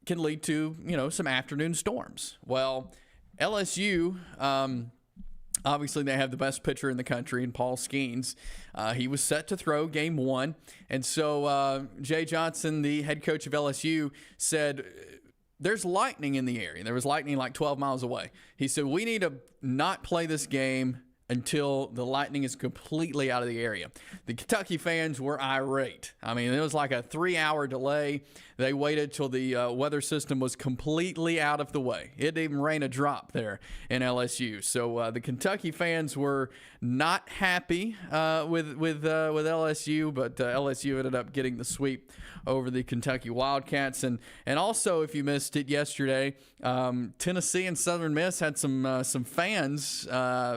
Speaker 1: can lead to, some afternoon storms. Well, LSU, obviously they have the best pitcher in the country in Paul Skeens. He was set to throw Game 1. And so Jay Johnson, the head coach of LSU, said there's lightning in the area. There was lightning like 12 miles away. He said, we need to not play this game until the lightning is completely out of the area. The Kentucky fans were irate. I mean, it was like a 3-hour delay. They waited till the weather system was completely out of the way. It didn't even rain a drop there in LSU. So the Kentucky fans were not happy with LSU, but LSU ended up getting the sweep over the Kentucky Wildcats. And also, if you missed it yesterday, Tennessee and Southern Miss had some fans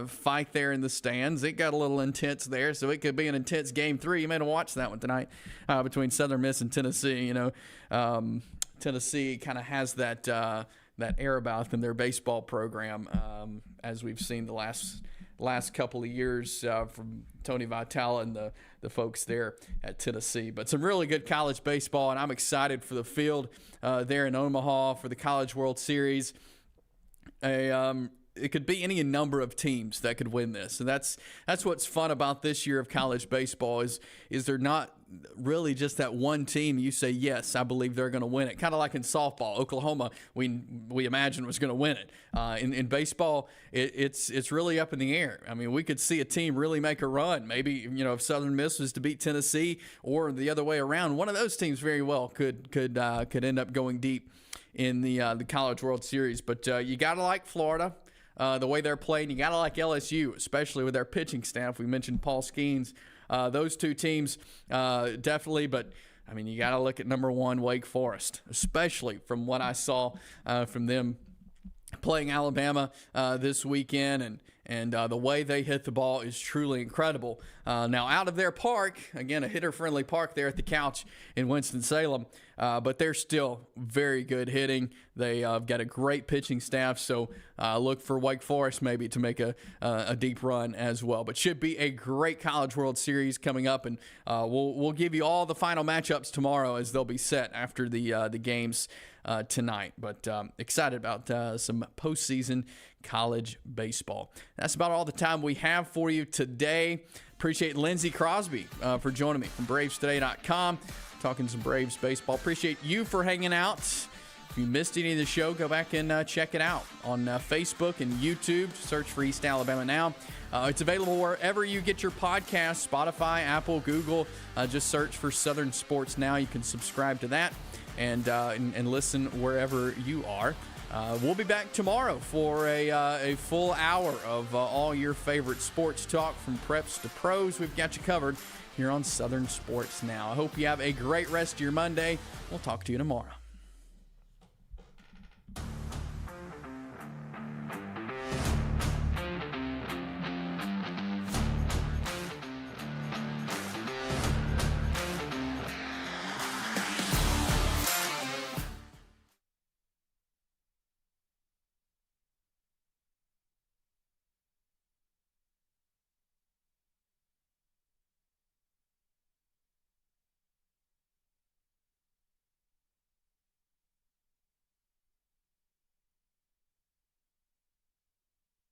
Speaker 1: fight there in the stands. It got a little intense there, so it could be an intense Game 3. You may have watched that one tonight between Southern Miss and Tennessee. Tennessee kind of has that air about them in their baseball program, as we've seen the last couple of years from Tony Vitale and the folks there at Tennessee. But some really good college baseball, and I'm excited for the field there in Omaha for the College World Series. It could be any number of teams that could win this, and that's what's fun about this year of college baseball is they're not really just that one team you say, yes, I believe they're going to win it. Kind of like in softball, Oklahoma, we imagine was going to win it. In baseball, it's really up in the air. I mean, we could see a team really make a run. Maybe, if Southern Miss was to beat Tennessee or the other way around, one of those teams very well could end up going deep in the College World Series. But you got to like Florida, the way they're playing. You got to like LSU, especially with their pitching staff. We mentioned Paul Skeens. Those two teams definitely, but I mean, you got to look at number 1, Wake Forest, especially from what I saw from them playing Alabama this weekend, and the way they hit the ball is truly incredible. Now, out of their park, again, a hitter-friendly park there at the Couch in Winston-Salem, but they're still very good hitting. They've got a great pitching staff, so look for Wake Forest maybe to make a deep run as well. But should be a great College World Series coming up, and we'll give you all the final matchups tomorrow as they'll be set after the games tonight. But excited about some postseason college baseball. That's about all the time we have for you today. Appreciate Lindsey Crosby for joining me from BravesToday.com, talking some Braves baseball. Appreciate you for hanging out. If you missed any of the show, go back and check it out on Facebook and YouTube. Search for East Alabama Now. It's available wherever you get your podcasts, Spotify, Apple, Google. Just search for Southern Sports Now. You can subscribe to that and listen wherever you are. We'll be back tomorrow for a full hour of all your favorite sports talk, from preps to pros. We've got you covered here on Southern Sports Now. I hope you have a great rest of your Monday. We'll talk to you tomorrow.